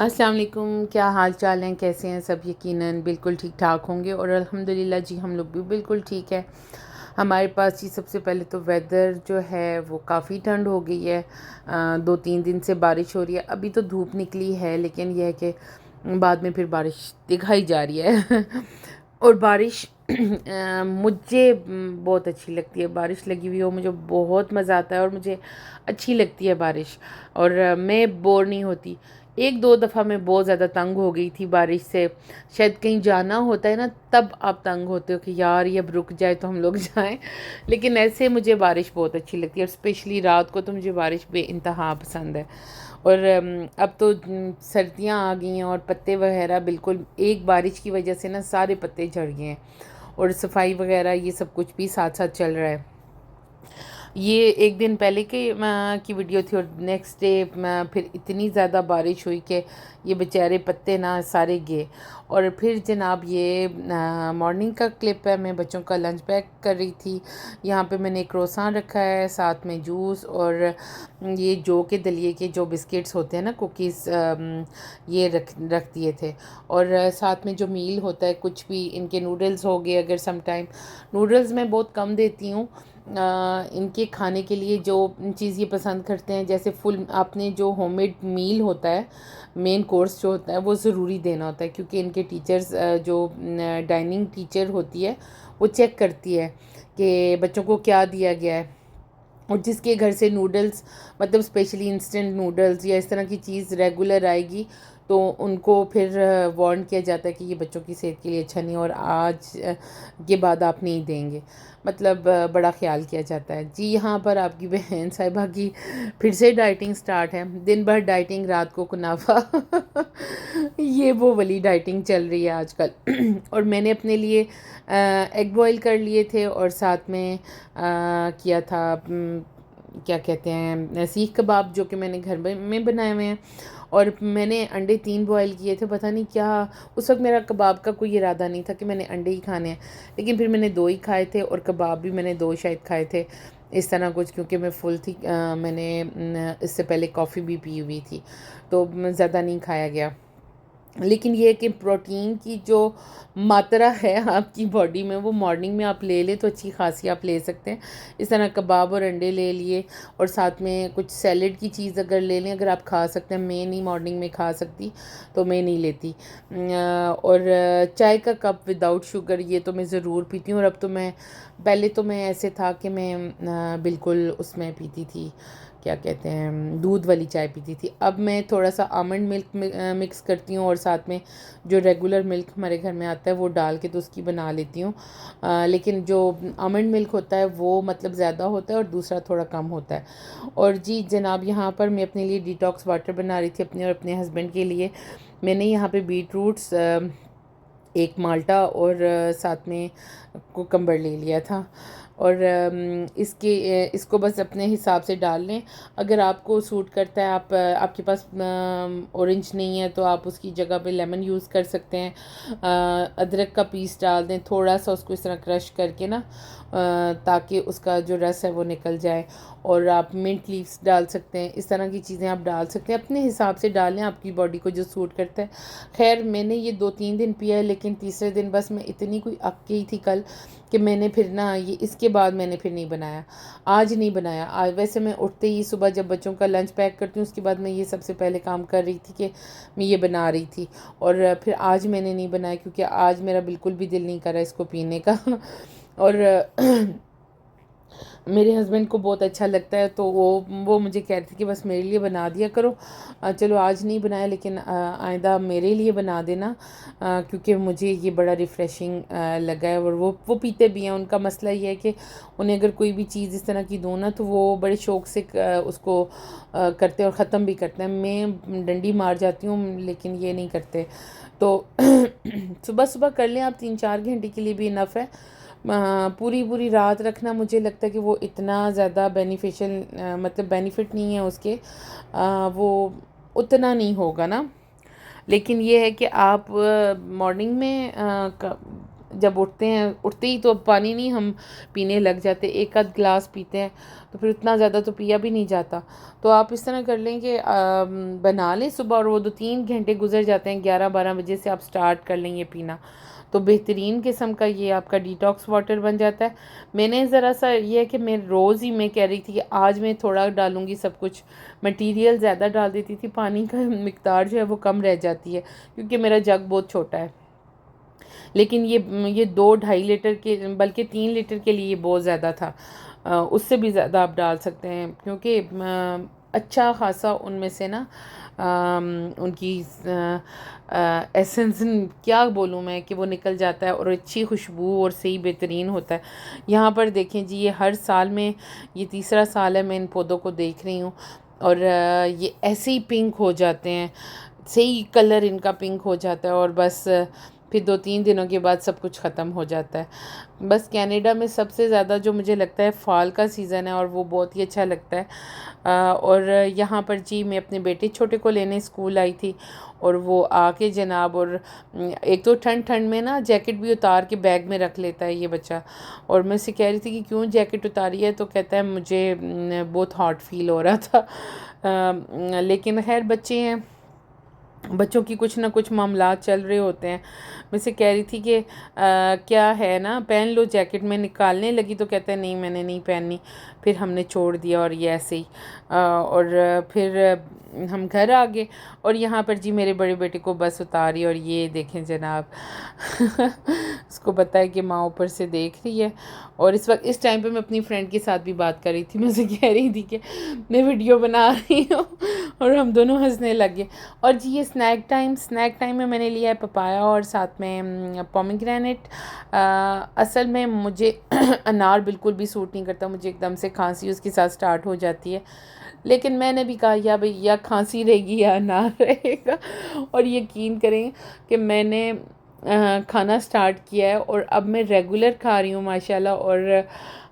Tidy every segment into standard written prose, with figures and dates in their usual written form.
अस्सलाम वालेकुम, क्या हाल चाल हैं, कैसे हैं सब। यकीनन बिल्कुल ठीक ठाक होंगे और अल्हम्दुलिल्लाह जी हम लोग भी बिल्कुल ठीक है। हमारे पास जी सबसे पहले तो वेदर जो है वो काफ़ी ठंड हो गई है। 2-3 दिन से बारिश हो रही है। अभी तो धूप निकली है लेकिन यह है कि बाद में फिर बारिश दिखाई जा रही है और बारिश मुझे बहुत अच्छी लगती है। बारिश लगी हुई हो मुझे बहुत मज़ा आता है और मुझे अच्छी लगती है बारिश। और मैं बोर नहीं होती। एक दो दफ़ा मैं बहुत ज़्यादा तंग हो गई थी बारिश से। शायद कहीं जाना होता है ना, तब आप तंग होते हो कि यार ये अब रुक जाए तो हम लोग जाएं। लेकिन ऐसे मुझे बारिश बहुत अच्छी लगती है और स्पेशली रात को तो मुझे बारिश बेइंतहा पसंद है। और अब तो सर्दियाँ आ गई हैं और पत्ते वगैरह बिल्कुल एक बारिश की वजह से ना सारे पत्ते झड़ गए हैं और सफाई वगैरह ये सब कुछ भी साथ साथ चल रहा है। ये एक दिन पहले की वीडियो थी और नेक्स्ट डे फिर इतनी ज़्यादा बारिश हुई कि ये बेचारे पत्ते ना सारे गए। और फिर जनाब ये मॉर्निंग का क्लिप है। मैं बच्चों का लंच पैक कर रही थी। यहाँ पे मैंने क्रोसान रखा है, साथ में जूस और ये जो के दलिए के जो बिस्किट्स होते हैं ना, कुकीज़, ये रख दिए थे। और साथ में जो मील होता है, कुछ भी इनके नूडल्स हो गए। अगर सम टाइम नूडल्स मैं बहुत कम देती हूँ इनके खाने के लिए। जो चीज़ ये पसंद करते हैं, जैसे फुल आपने जो होममेड मील होता है, मेन कोर्स जो होता है वो ज़रूरी देना होता है, क्योंकि इनके टीचर्स जो डाइनिंग टीचर होती है वो चेक करती है कि बच्चों को क्या दिया गया है। और जिसके घर से नूडल्स, मतलब स्पेशली इंस्टेंट नूडल्स या इस तरह की चीज़ रेगुलर आएगी, तो उनको फिर वार्न किया जाता है कि ये बच्चों की सेहत के लिए अच्छा नहीं है और आज के बाद आप नहीं देंगे। मतलब बड़ा ख्याल किया जाता है जी। यहाँ पर आपकी बहन साहिबा की फिर से डाइटिंग स्टार्ट है। दिन भर डाइटिंग, रात को कुनाफा ये वो वाली डाइटिंग चल रही है आजकल और मैंने अपने लिए एग बॉईल कर लिए थे और साथ में किया था क्या कहते हैं, सीख कबाब, जो कि मैंने घर में बनाए हुए हैं। और मैंने अंडे 3 बॉयल किए थे। पता नहीं क्या, उस वक्त मेरा कबाब का कोई इरादा नहीं था कि मैंने अंडे ही खाने हैं, लेकिन फिर मैंने 2 ही खाए थे और कबाब भी मैंने 2 शायद खाए थे, इस तरह कुछ, क्योंकि मैं फुल थी। मैंने इससे पहले कॉफ़ी भी पी हुई थी, तो ज़्यादा नहीं खाया गया। लेकिन ये है कि प्रोटीन की जो मात्रा है आपकी बॉडी में, वो मॉर्निंग में आप ले लें तो अच्छी खासी आप ले सकते हैं। इस तरह कबाब और अंडे ले लिए और साथ में कुछ सैलेड की चीज़ अगर ले लें, अगर आप खा सकते हैं। मैं नहीं मॉर्निंग में खा सकती, तो मैं नहीं लेती। और चाय का कप विदाउट शुगर ये तो मैं ज़रूर पीती हूँ। और अब तो मैं, पहले तो मैं ऐसे था कि मैं बिल्कुल उसमें पीती थी, क्या कहते हैं, दूध वाली चाय पीती थी। अब मैं थोड़ा सा आमंड मिल्क मिक्स करती हूँ और साथ में जो रेगुलर मिल्क हमारे घर में आता है वो डाल के तो उसकी बना लेती हूँ। लेकिन जो आमंड मिल्क होता है वो मतलब ज़्यादा होता है और दूसरा थोड़ा कम होता है। और जी जनाब, यहाँ पर मैं अपने लिए डिटॉक्स वाटर बना रही थी, अपने और अपने हस्बैंड के लिए। मैंने यहाँ पे बीट रूट्स, एक माल्टा और साथ में कुकम्बर ले लिया था। और इसको बस अपने हिसाब से डाल लें। अगर आपको सूट करता है, आपके पास ऑरेंज नहीं है तो आप उसकी जगह पे लेमन यूज़ कर सकते हैं। अदरक का पीस डाल दें थोड़ा सा, उसको इस तरह क्रश करके ना, ताकि उसका जो रस है वो निकल जाए। और आप मिंट लीव्स डाल सकते हैं। इस तरह की चीज़ें आप डाल सकते हैं, अपने हिसाब से डालें, आपकी बॉडी को जो सूट करता है। खैर मैंने ये 2-3 दिन पिया है, लेकिन तीसरे दिन बस मैं इतनी कोई अक गई थी कल कि मैंने फिर ना ये, इसके बाद मैंने फिर नहीं बनाया, आज नहीं बनाया। आज वैसे मैं उठते ही सुबह जब बच्चों का लंच पैक करती हूँ उसके बाद मैं ये सबसे पहले काम कर रही थी कि मैं ये बना रही थी। और फिर आज मैंने नहीं बनाया क्योंकि आज मेरा बिल्कुल भी दिल नहीं कर रहा इसको पीने का और मेरे हस्बैंड को बहुत अच्छा लगता है, तो वो मुझे कह रही थी कि बस मेरे लिए बना दिया करो। चलो आज नहीं बनाया, लेकिन आइंदा मेरे लिए बना देना, क्योंकि मुझे ये बड़ा रिफ़्रेशिंग लगा है। और वो पीते भी हैं। उनका मसला ये है कि उन्हें अगर कोई भी चीज़ इस तरह की दूँ ना, तो वो बड़े शौक़ से उसको करते और ख़त्म भी करते हैं। मैं डंडी मार जाती हूँ, लेकिन ये नहीं करते। तो सुबह सुबह कर लें आप, 3-4 घंटे के लिए भी इनफ़ है। पूरी पूरी रात रखना मुझे लगता है कि वो इतना ज़्यादा बेनिफिशियल, मतलब बेनिफिट नहीं है उसके, वो उतना नहीं होगा ना। लेकिन ये है कि आप मॉर्निंग में जब उठते हैं, उठते ही तो पानी नहीं हम पीने लग जाते, एक आध गिलास पीते हैं, तो फिर उतना ज़्यादा तो पिया भी नहीं जाता। तो आप इस तरह कर लें कि बना लें सुबह, और वो 2-3 घंटे गुजर जाते हैं, 11-12 बजे से आप स्टार्ट कर लें ये पीना, तो बेहतरीन किस्म का ये आपका डिटॉक्स वाटर बन जाता है। मैंने ज़रा सा ये है कि मैं रोज़ ही, मैं कह रही थी कि आज मैं थोड़ा डालूँगी, सब कुछ मटेरियल ज़्यादा डाल देती थी, पानी का मिकदार जो है वो कम रह जाती है, क्योंकि मेरा जग बहुत छोटा है। लेकिन ये 2-2.5 लीटर के, बल्कि 3 लीटर के लिए बहुत ज़्यादा था। उससे भी ज़्यादा आप डाल सकते हैं, क्योंकि अच्छा ख़ासा उनमें से ना उनकी एसेंस, क्या बोलूँ मैं, कि वो निकल जाता है और अच्छी खुशबू और सही बेहतरीन होता है। यहाँ पर देखें जी, ये हर साल में, ये तीसरा साल है मैं इन पौधों को देख रही हूँ, और ये ऐसे ही पिंक हो जाते हैं, सही कलर इनका पिंक हो जाता है, और बस फिर 2-3 दिनों के बाद सब कुछ ख़त्म हो जाता है। बस कनाडा में सबसे ज़्यादा जो मुझे लगता है फ़ॉल का सीज़न है, और वो बहुत ही अच्छा लगता है। और यहाँ पर जी मैं अपने बेटे छोटे को लेने स्कूल आई थी, और वो आके जनाब, और एक तो ठंड ठंड में ना जैकेट भी उतार के बैग में रख लेता है ये बच्चा, और मैं उससे कह रही थी कि क्यों जैकेट उतारी है, तो कहता है मुझे बहुत हॉट फील हो रहा था। लेकिन खैर बच्चे हैं, बच्चों की कुछ ना कुछ मामलात चल रहे होते हैं। मैं से कह रही थी कि क्या है ना, पहन लो जैकेट, में निकालने लगी तो कहता है नहीं मैंने नहीं पहननी। फिर हमने छोड़ दिया, और ये ऐसे ही और फिर हम घर आ गए, और यहाँ पर जी मेरे बड़े बेटे को बस उतारी, और ये देखें जनाब उसको पता है कि माँ ऊपर से देख रही है। और इस वक्त, इस टाइम पे मैं अपनी फ्रेंड के साथ भी बात कर रही थी, मैं उसे कह रही थी कि मैं वीडियो बना रही हूँ, और हम दोनों हंसने लगे। और जी ये स्नैक टाइम में मैंने लिया है पपाया, और साथ में पोमीग्रेनेट। असल में मुझे अनार बिल्कुल भी सूट नहीं करता, मुझे एकदम से खांसी उसके साथ स्टार्ट हो जाती है। लेकिन मैंने भी कहा या भाई, या खांसी रहेगी या अनार रहेगा, और यकीन करें कि मैंने खाना स्टार्ट किया है, और अब मैं रेगुलर खा रही हूँ माशाल्लाह, और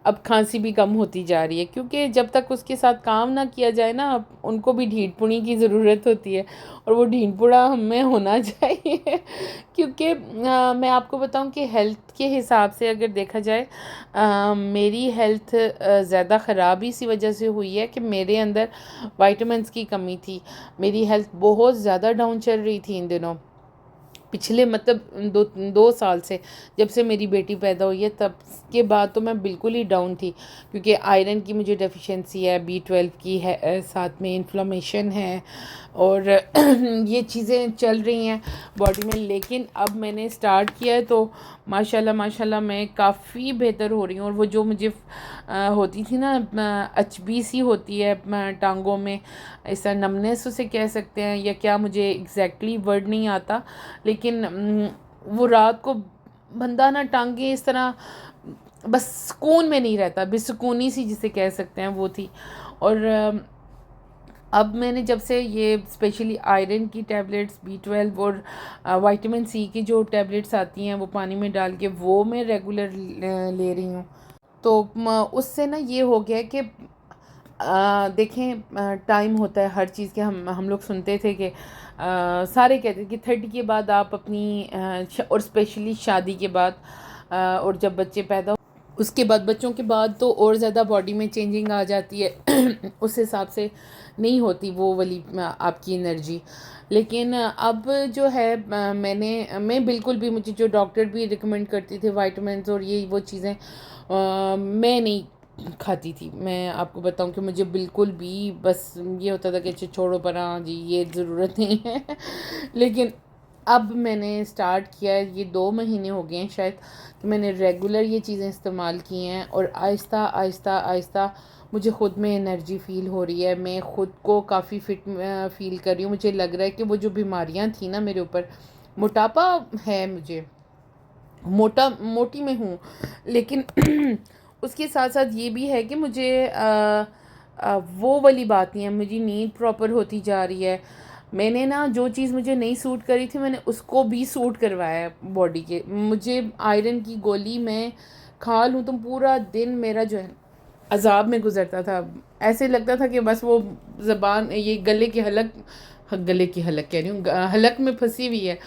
अब खांसी भी कम होती जा रही है, क्योंकि जब तक उसके साथ काम ना किया जाए ना, उनको भी ढीठ पुणी की ज़रूरत होती है, और वो ढीठ पुड़ा हमें होना चाहिए। क्योंकि मैं आपको बताऊं कि हेल्थ के हिसाब से अगर देखा जाए, मेरी हेल्थ ज़्यादा ख़राब इसी वजह से हुई है कि मेरे अंदर वाइटामिन्स की कमी थी। मेरी हेल्थ बहुत ज़्यादा डाउन चल रही थी इन दिनों, पिछले मतलब 2 साल से, जब से मेरी बेटी पैदा हुई है तब के बाद तो मैं बिल्कुल ही डाउन थी, क्योंकि आयरन की मुझे डेफिशिएंसी है, B12 की है, साथ में इन्फ्लेमेशन है, और ये चीज़ें चल रही हैं बॉडी में। लेकिन अब मैंने स्टार्ट किया है, तो माशाल्लाह माशाल्लाह मैं काफ़ी बेहतर हो रही हूँ। और वो जो मुझे होती थी ना, अचबी सी होती है टांगों में, ऐसा नमनेस उसे कह सकते हैं या क्या, मुझे एग्जैक्टली वर्ड नहीं आता, लेकिन वो रात को बंदा ना टांगे इस तरह बस सुकून में नहीं रहता, बेसुकूनी सी जिसे कह सकते हैं वो थी। और अब मैंने जब से ये स्पेशली आयरन की टैबलेट्स, B12 और विटामिन C की जो टैबलेट्स आती हैं वो पानी में डाल के, वो मैं रेगुलर ले रही हूँ, तो उससे ना ये हो गया कि देखें टाइम होता है हर चीज़ के। हम लोग सुनते थे कि सारे कहते थे कि 30 के बाद आप अपनी और स्पेशली शादी के बाद, और जब बच्चे पैदा, उसके बाद, बच्चों के बाद तो और ज़्यादा बॉडी में चेंजिंग आ जाती है उस हिसाब से नहीं होती वो वाली आपकी एनर्जी। लेकिन अब जो है मैं बिल्कुल भी, मुझे जो डॉक्टर भी रिकमेंड करती थे वाइटामिन्स और ये वो चीज़ें, मैं नहीं खाती थी। मैं आपको बताऊं कि मुझे बिल्कुल भी बस ये होता था कि अच्छा छोड़ो पर, हाँ जी ये ज़रूरत नहीं है लेकिन अब मैंने स्टार्ट किया है, ये 2 महीने हो गए हैं शायद, कि मैंने रेगुलर ये चीज़ें इस्तेमाल की हैं, और आहिस्ता आहिस्ता आहिस्ता मुझे ख़ुद में एनर्जी फ़ील हो रही है। मैं ख़ुद को काफ़ी फ़िट फ़ील कर रही हूँ। मुझे लग रहा है कि वो जो बीमारियाँ थी ना मेरे ऊपर, मोटापा है मुझे, मोटी में हूँ, लेकिन उसके साथ साथ ये भी है कि मुझे वो वाली बात नहीं है, मेरी नींद प्रॉपर होती जा रही है। मैंने ना जो चीज़ मुझे नहीं सूट करी थी, मैंने उसको भी सूट करवाया है बॉडी के। मुझे आयरन की गोली मैं खा लूँ तो पूरा दिन मेरा जो है अजाब में गुजरता था। ऐसे लगता था कि बस वो ज़बान, ये गले की हलक कह रही हूँ, हलक में फंसी हुई है,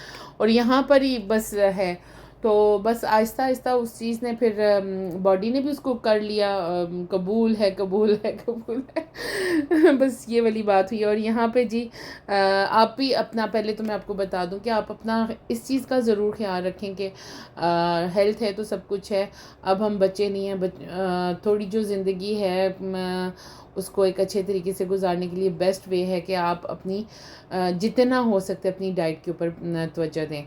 और यहाँ पर ही बस है। तो बस आहिस्ता आहिस्ता उस चीज़ ने फिर बॉडी ने भी उसको कर लिया, कबूल है कबूल है कबूल है बस ये वाली बात हुई। और यहाँ पे जी आप भी अपना, पहले तो मैं आपको बता दूं कि आप अपना इस चीज़ का ज़रूर ख्याल रखें कि हेल्थ है तो सब कुछ है। अब हम बच्चे नहीं हैं, थोड़ी जो ज़िंदगी है उसको एक अच्छे तरीके से गुजारने के लिए बेस्ट वे है कि आप अपनी जितना हो सकता है अपनी डाइट के ऊपर तवज्जो दें।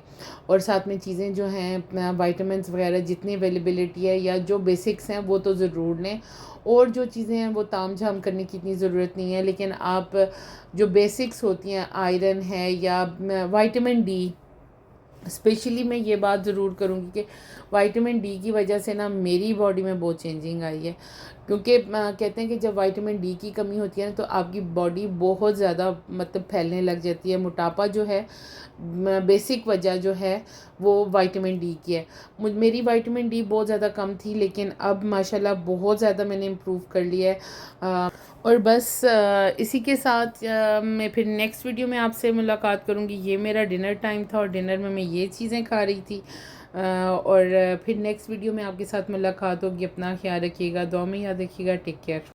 और साथ में चीज़ें जो हैं वाइटामिन्स वगैरह जितनी अवेलेबिलिटी है या जो बेसिक्स हैं वो तो ज़रूर लें। और जो चीज़ें हैं वो ताम झाम करने की इतनी ज़रूरत नहीं है, लेकिन आप जो बेसिक्स होती हैं, आयरन है या विटामिन डी, स्पेशली मैं ये बात ज़रूर करूँगी कि विटामिन डी की वजह से ना मेरी बॉडी में बहुत चेंजिंग आई है। क्योंकि कहते हैं कि जब विटामिन डी की कमी होती है ना तो आपकी बॉडी बहुत ज़्यादा मतलब फैलने लग जाती है। मोटापा जो है बेसिक वजह जो है वो विटामिन डी की है। मेरी विटामिन डी बहुत ज़्यादा कम थी, लेकिन अब माशाल्लाह बहुत ज़्यादा मैंने इम्प्रूव कर लिया है। और बस इसी के साथ मैं फिर नेक्स्ट वीडियो में आपसे मुलाकात करूँगी। ये मेरा डिनर टाइम था और डिनर में मैं ये चीज़ें खा रही थी। और फिर नेक्स्ट वीडियो में आपके साथ मुलाकात होगी। अपना ख्याल रखिएगा, दुआ में याद रखिएगा। Take care.